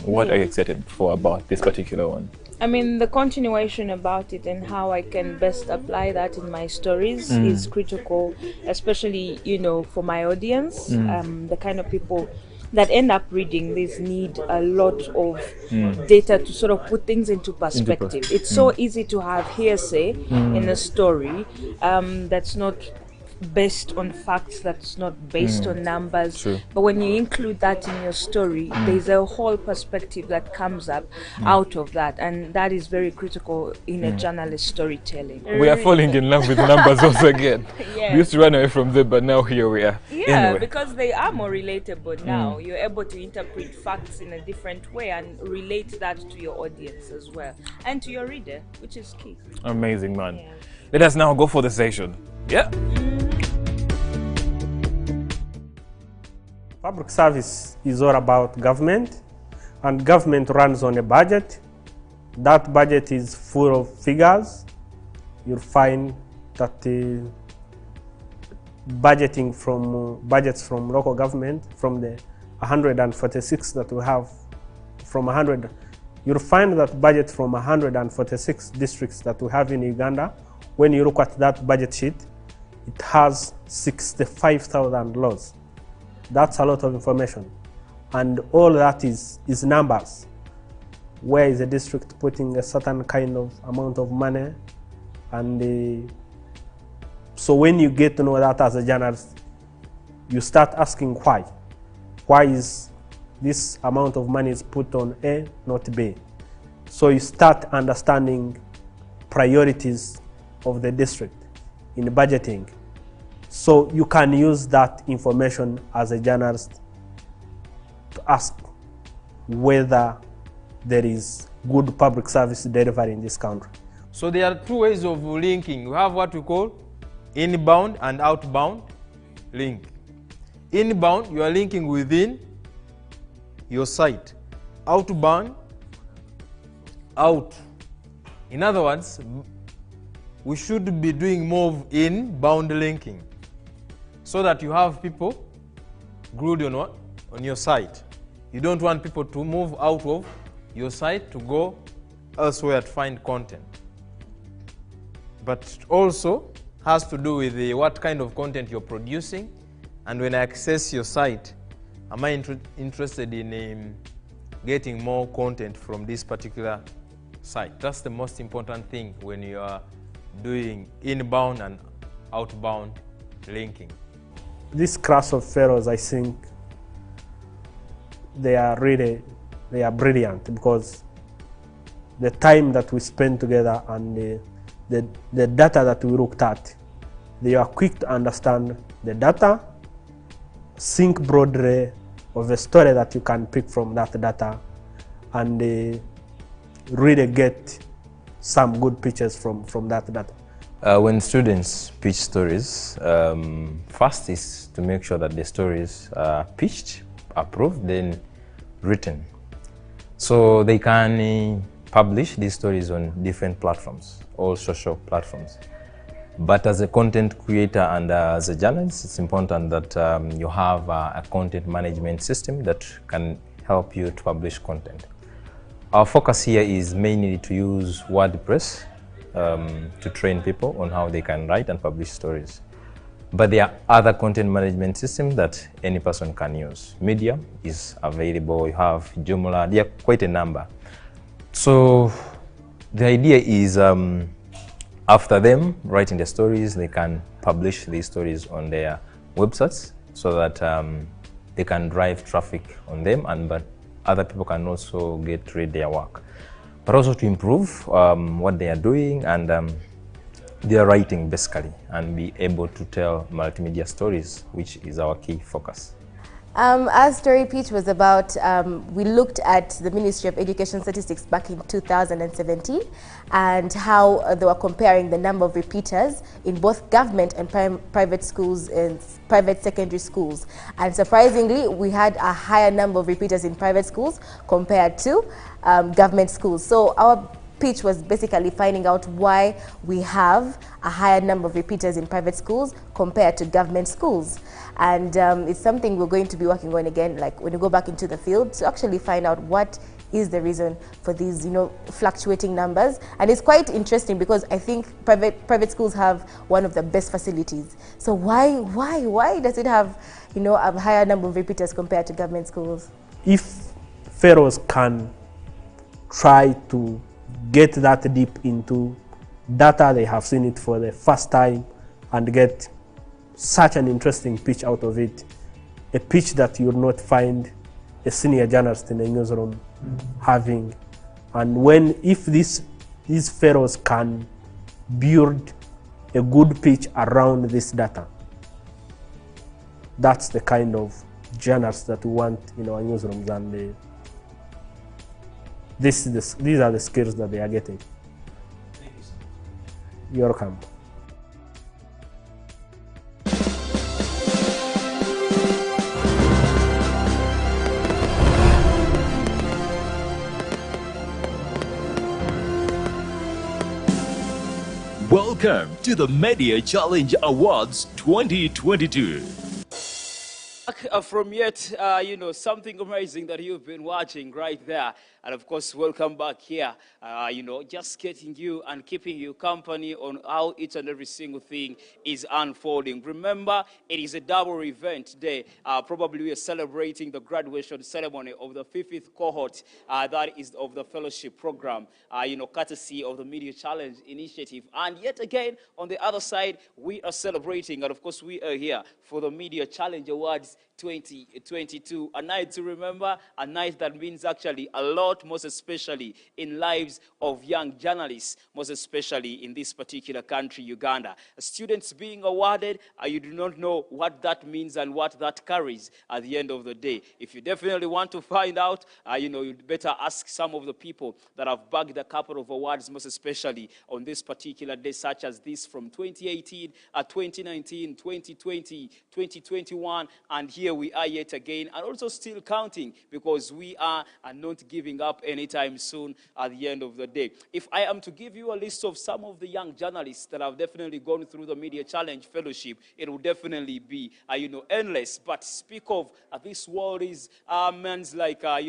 What are you excited for about this particular one? I mean, the continuation about it and how I can best apply that in my stories is critical, especially, for my audience, the kind of people that end up reading this need a lot of data to sort of put things into perspective. It's so easy to have hearsay in a story that's not based on facts, that's not based on numbers. True. But when you include that in your story, there's a whole perspective that comes up out of that, and that is very critical in a journalist storytelling. We are falling in love with numbers also again. Yeah. We used to run away from them, but now here we are. Yeah, Anyway. because they are more relatable now. You're able to interpret facts in a different way and relate that to your audience as well, and to your reader, which is key. Amazing, man. Yeah. Let us now go for the session. Yeah. Public service is all about government, and government runs on a budget. That budget is full of figures. You'll find that budgets from local government, from the 146 that we have, from 100, you'll find that budget from 146 districts that we have in Uganda. When you look at that budget sheet, it has 65,000 laws. That's a lot of information, and all that is numbers. Where is the district putting a certain kind of amount of money? And so when you get to know that as a journalist, you start asking why. Why is this amount of money is put on A, not B? So you start understanding priorities of the district in budgeting. So you can use that information as a journalist to ask whether there is good public service delivery in this country. So there are two ways of linking. We have what we call inbound and outbound link. Inbound, you are linking within your site. Outbound, out. In other words, we should be doing more of inbound linking, so that you have people glued on what? On your site. You don't want people to move out of your site to go elsewhere to find content. But also has to do with what kind of content you're producing, and when I access your site, am I interested in getting more content from this particular site? That's the most important thing when you are doing inbound and outbound linking. This class of fellows, I think, they are brilliant, because the time that we spend together and the data that we looked at, they are quick to understand the data, think broadly of a story that you can pick from that data, and really get some good pictures from that data. When students pitch stories, first is to make sure that the stories are pitched, approved, then written. So they can publish these stories on different platforms, all social platforms. But as a content creator and as a journalist, it's important that you have a content management system that can help you to publish content. Our focus here is mainly to use WordPress to train people on how they can write and publish stories. But there are other content management systems that any person can use. Medium is available, you have Joomla, there are quite a number. So the idea is after them writing the stories, they can publish these stories on their websites so that they can drive traffic on them, but other people can also read their work. But also to improve what they are doing and their writing basically, and be able to tell multimedia stories, which is our key focus. Our story pitch was about, we looked at the Ministry of Education statistics back in 2017 and how they were comparing the number of repeaters in both government and private schools and private secondary schools. And surprisingly, we had a higher number of repeaters in private schools compared to government schools. So our pitch was basically finding out why we have a higher number of repeaters in private schools compared to government schools. And it's something we're going to be working on again, like when we go back into the field, to actually find out what is the reason for these, fluctuating numbers. And it's quite interesting because I think private schools have one of the best facilities. So why does it have, a higher number of repeaters compared to government schools? If pharaohs can try to get that deep into data, they have seen it for the first time, and get such an interesting pitch out of it, a pitch that you would not find a senior journalist in a newsroom having. And if these pharaohs can build a good pitch around this data, that's the kind of journalists that we want in our newsrooms, and these are the skills that they are getting. Thank you, sir. You're welcome. Welcome to the Media Challenge Awards 2022. From yet, something amazing that you've been watching right there. And of course, welcome back here, just getting you and keeping you company on how each and every single thing is unfolding. Remember, it is a double event today. Probably we are celebrating the graduation ceremony of the 5th cohort, that is of the fellowship program, courtesy of the Media Challenge Initiative. And yet again, on the other side, we are celebrating, and of course, we are here for the Media Challenge Awards 2022, a night to remember, a night that means actually a lot, most especially in lives of young journalists, most especially in this particular country, Uganda. Students being awarded, you do not know what that means and what that carries at the end of the day. If you definitely want to find out, you'd better ask some of the people that have bagged a couple of awards, most especially on this particular day, such as this from 2018, 2019, 2020, 2021, and here we are yet again, and also still counting, because we are not giving up anytime soon at the end of the day. If I am to give you a list of some of the young journalists that have definitely gone through the Media Challenge Fellowship, it will definitely be, endless. But speak of this world is men's like, I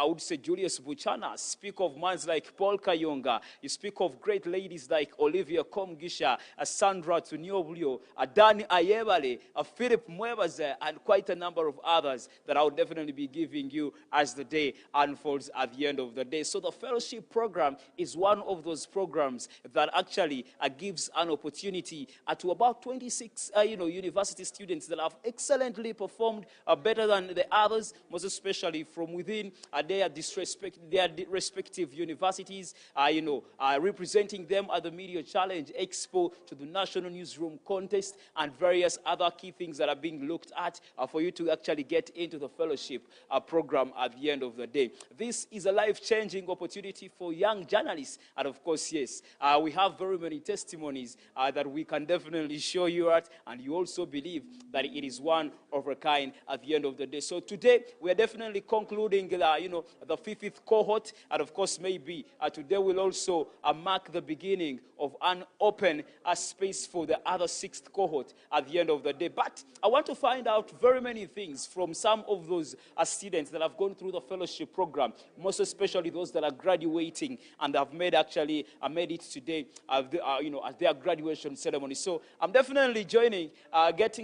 would say Julius Buchana. Speak of men's like Paul Kayonga. You speak of great ladies like Olivia Komgisha, Sandra Tunioblio, Dani Ayebale, Philip Mwebaze, and quite a number of others that I will definitely be giving you as the day unfolds at the end of the day. So the fellowship program is one of those programs that actually gives an opportunity to about 26 university students that have excellently performed better than the others, most especially from within their respective universities, representing them at the Media Challenge Expo, to the National Newsroom Contest, and various other key things that are being looked at for you to actually get into the fellowship program at the end of the day. This is a life-changing opportunity for young journalists, and of course, yes, we have very many testimonies that we can definitely show you at, and you also believe that it is one of a kind at the end of the day. So today, we are definitely concluding, the 5th cohort, and of course, maybe today will also mark the beginning of an open space for the other 6th cohort at the end of the day. But I want to find out very many things from some of those students that have gone through the fellowship program, most especially those that are graduating and have made it today, at their graduation ceremony. So I'm definitely getting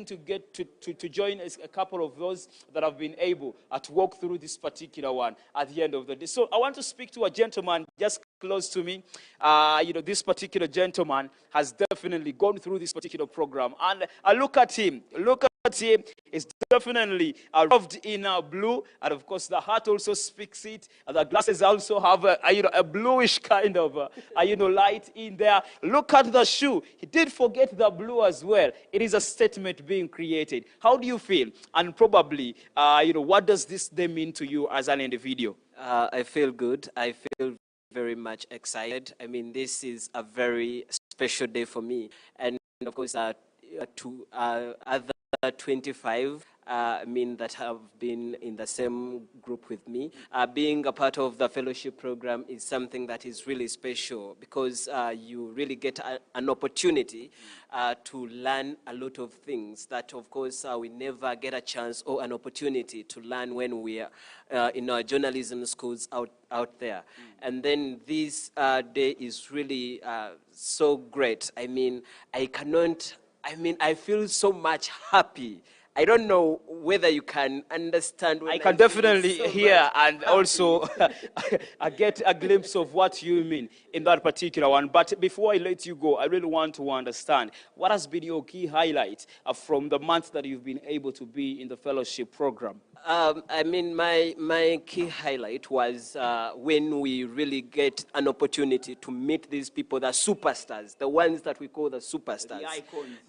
to join a couple of those that have been able to walk through this particular one at the end of the day. So I want to speak to a gentleman just close to me. This particular gentleman has definitely gone through this particular program, and look at him. Is definitely rubbed in blue, and of course the hat also speaks it. And the glasses also have a bluish kind of light in there. Look at the shoe. He did forget the blue as well. It is a statement being created. How do you feel? And probably, what does this day mean to you as an individual? I feel good. I feel very much excited. I mean, this is a very special day for me, and of course, to other 25 I mean, that have been in the same group with me. Being a part of the fellowship program is something that is really special because you really get an opportunity to learn a lot of things that, of course, we never get a chance or an opportunity to learn when we are in our journalism schools out there. And then this day is really so great. I mean, I feel so much happy. I don't know whether you can understand. I can definitely hear and also I get a glimpse of what you mean in that particular one. But before I let you go, I really want to understand what has been your key highlight from the month that you've been able to be in the fellowship program. I mean, my key highlight was when we really get an opportunity to meet these people, the superstars, the ones that we call the superstars.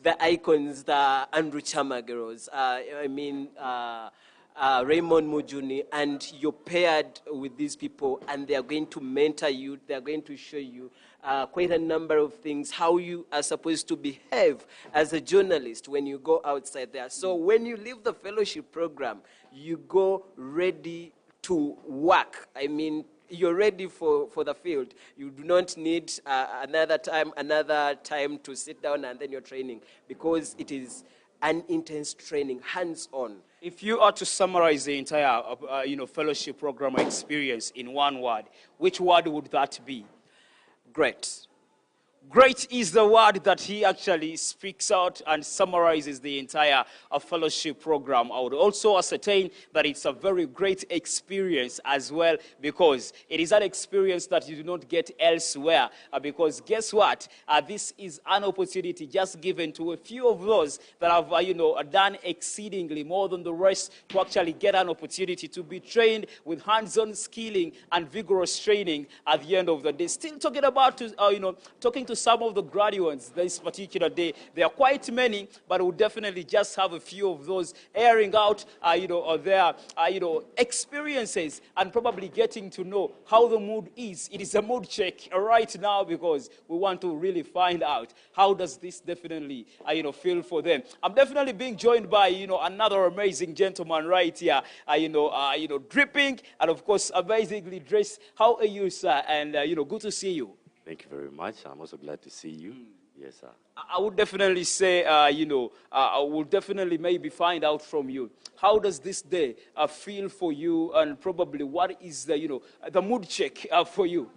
The icons, the Andrew Chama girls. Raymond Mujuni, and you're paired with these people, and they are going to mentor you, they are going to show you quite a number of things, how you are supposed to behave as a journalist when you go outside there. So when you leave the fellowship program, you go ready to work. I mean, you're ready for the field. You do not need another time to sit down and then you're training, because it is an intense training, hands-on. If you are to summarize the entire fellowship program experience in one word, which word would that be? Great. Great is the word that he actually speaks out and summarizes the entire fellowship program. I would also ascertain that it's a very great experience as well, because it is an experience that you do not get elsewhere. Because guess what? This is an opportunity just given to a few of those that have done exceedingly more than the rest to actually get an opportunity to be trained with hands-on skilling and vigorous training at the end of the day. Still talking about talking to some of the graduates this particular day. There are quite many, but we'll definitely just have a few of those airing out, their, experiences and probably getting to know how the mood is. It is a mood check right now, because we want to really find out how does this definitely, feel for them. I'm definitely being joined by, another amazing gentleman right here, dripping and of course amazingly dressed. How are you, sir? And, good to see you. Thank you very much. I'm also glad to see you. Yes, sir. I would definitely say, I will definitely maybe find out from you. How does this day feel for you, and probably what is the, the mood check for you?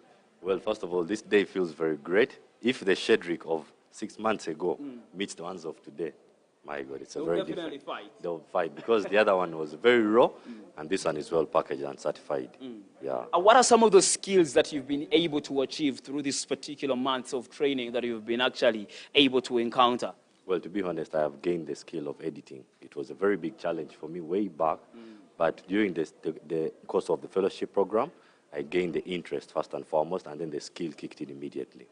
Well, first of all, this day feels very great. If the Shedrick of 6 months ago meets the ones of today, my God, it's a very different. They'll fight, because the other one was very raw, and this one is well packaged and certified. Yeah. What are some of the skills that you've been able to achieve through this particular month of training that you've been actually able to encounter? Well, to be honest, I have gained the skill of editing. It was a very big challenge for me way back, but during the course of the fellowship program, I gained the interest first and foremost, and then the skill kicked in immediately.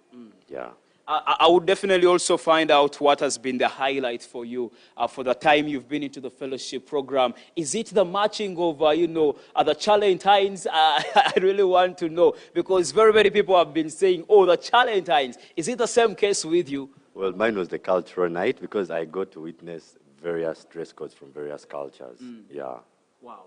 Yeah. I would definitely also find out what has been the highlight for you for the time you've been into the fellowship program. Is it the matching of, the Chalentines? I really want to know, because very many people have been saying, oh, the Chalentines. Is it the same case with you? Well, mine was the cultural night, because I got to witness various dress codes from various cultures. Yeah. Wow.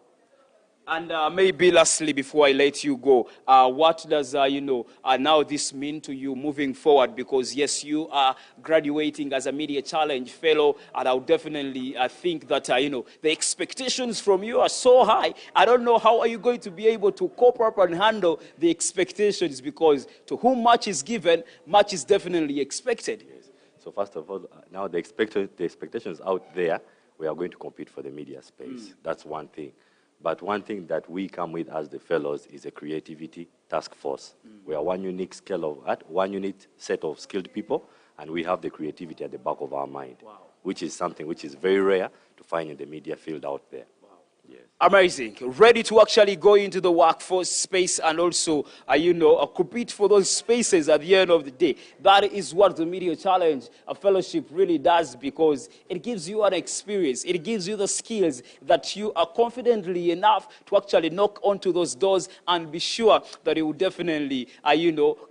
And maybe lastly, before I let you go, what does, now this mean to you moving forward? Because, yes, you are graduating as a Media Challenge Fellow, and I would definitely think that, the expectations from you are so high. I don't know how are you going to be able to cope up and handle the expectations, because to whom much is given, much is definitely expected. Yes. So first of all, now the expectations out there, we are going to compete for the media space. That's one thing. But one thing that we come with as the fellows is a creativity task force. We are one unique one unique set of skilled people, and we have the creativity at the back of our mind, which is something which is very rare to find in the media field out there. Amazing. Ready to actually go into the workforce space and also, compete for those spaces at the end of the day. That is what the Media Challenge, a fellowship, really does, because it gives you an experience. It gives you the skills that you are confidently enough to actually knock onto those doors and be sure that it will definitely,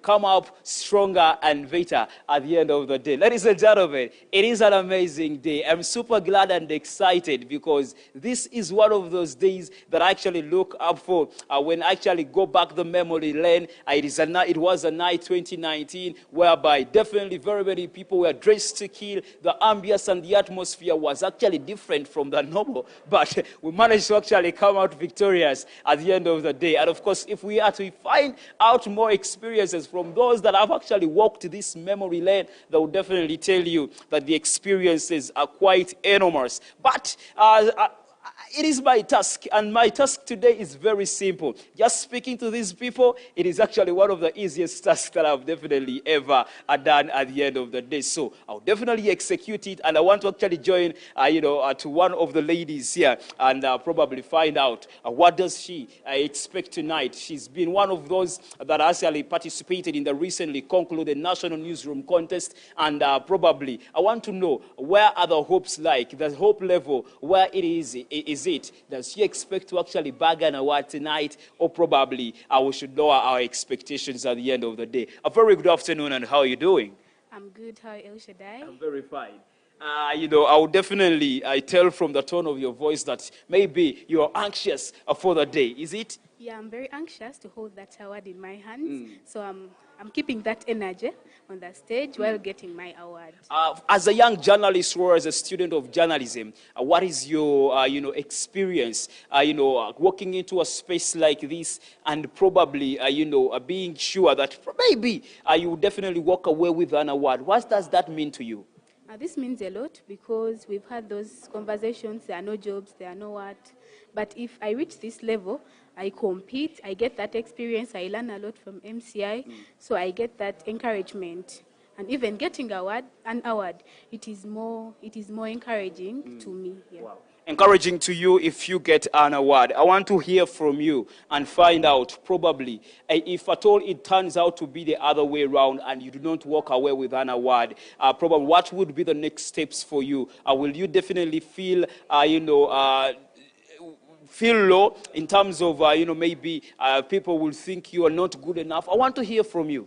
come up stronger and better at the end of the day. Ladies and gentlemen, it is an amazing day. I'm super glad and excited because this is one of those days that I actually look up for when I actually go back the memory lane. It was a night 2019 whereby definitely very many people were dressed to kill. The ambience and the atmosphere was actually different from the normal, but we managed to actually come out victorious at the end of the day. And of course, if we are to find out more experiences from those that have actually walked this memory lane, they will definitely tell you that the experiences are quite enormous. But it is my task, and my task today is very simple. Just speaking to these people, it is actually one of the easiest tasks that I've definitely ever done at the end of the day. So I'll definitely execute it, and I want to actually join, to one of the ladies here and probably find out what does she expect tonight. She's been one of those that actually participated in the recently concluded National Newsroom Contest, and probably I want to know where are the hopes like, the hope level, where it is it? Does she expect to actually bag an award tonight, or probably we should lower our expectations at the end of the day? A very good afternoon, and how are you doing? I'm good. How are you, El Shaddai? I'm very fine. I will definitely tell from the tone of your voice that maybe you're anxious for the day. Is it? Yeah, I'm very anxious to hold that award in my hands. So I'm keeping that energy on the stage while getting my award. As a young journalist or as a student of journalism, what is your experience, walking into a space like this and probably, being sure that maybe you will definitely walk away with an award? What does that mean to you? This means a lot because we've had those conversations. There are no jobs, there are no what. But if I reach this level, I compete, I get that experience, I learn a lot from MCI, so I get that encouragement. And even getting an award, it is more encouraging to me. Yeah. Wow. Encouraging to you if you get an award. I want to hear from you and find out probably if at all it turns out to be the other way around and you do not walk away with an award, probably what would be the next steps for you? Will you definitely feel, feel low in terms of, maybe people will think you are not good enough? I want to hear from you.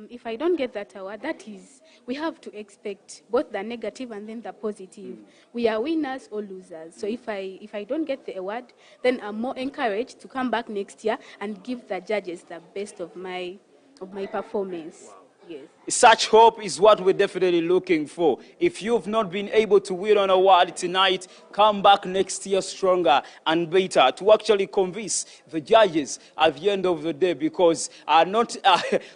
If I don't get that award, that is, we have to expect both the negative and then the positive. We are winners or losers. So if I don't get the award, then I'm more encouraged to come back next year and give the judges the best of my performance. Yes. Such hope is what we're definitely looking for. If you've not been able to win an award tonight, come back next year stronger and better to actually convince the judges at the end of the day, because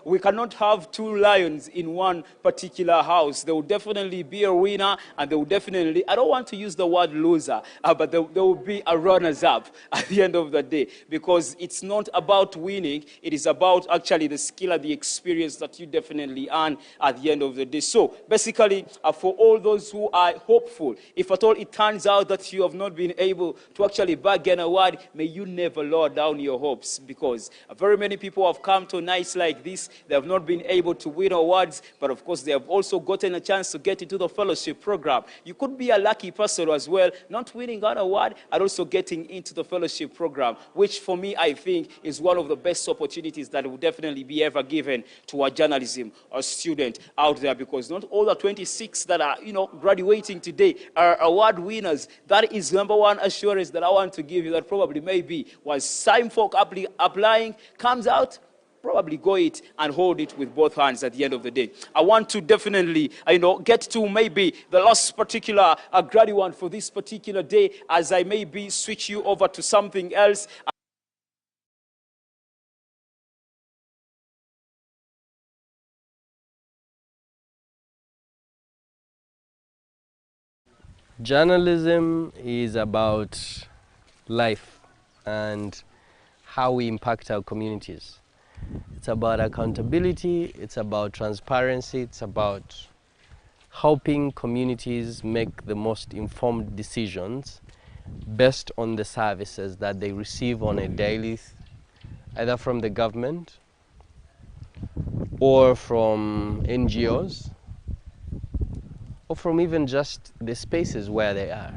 we cannot have two lions in one particular house. There will definitely be a winner, and there will definitely, I don't want to use the word loser, but there will be a runners-up at the end of the day, because it's not about winning. It is about actually the skill and the experience that you definitely earn at the end of the day. So basically, for all those who are hopeful, if at all it turns out that you have not been able to actually bag an award, may you never lower down your hopes, because very many people have come to nights like this. They have not been able to win awards, but of course they have also gotten a chance to get into the fellowship program. You could be a lucky person as well, not winning an award and also getting into the fellowship program, which for me I think is one of the best opportunities that will definitely be ever given to a journalism or student out there, because not all the 26 that are graduating today are award winners. That is number one assurance that I want to give you, that probably maybe once time for applying comes out, probably go it and hold it with both hands at the end of the day. I want to definitely get to maybe the last particular graduate for this particular day, as I maybe switch you over to something else. Journalism is about life and how we impact our communities. It's about accountability, it's about transparency, it's about helping communities make the most informed decisions based on the services that they receive on a daily, either from the government or from NGOs or from even just the spaces where they are.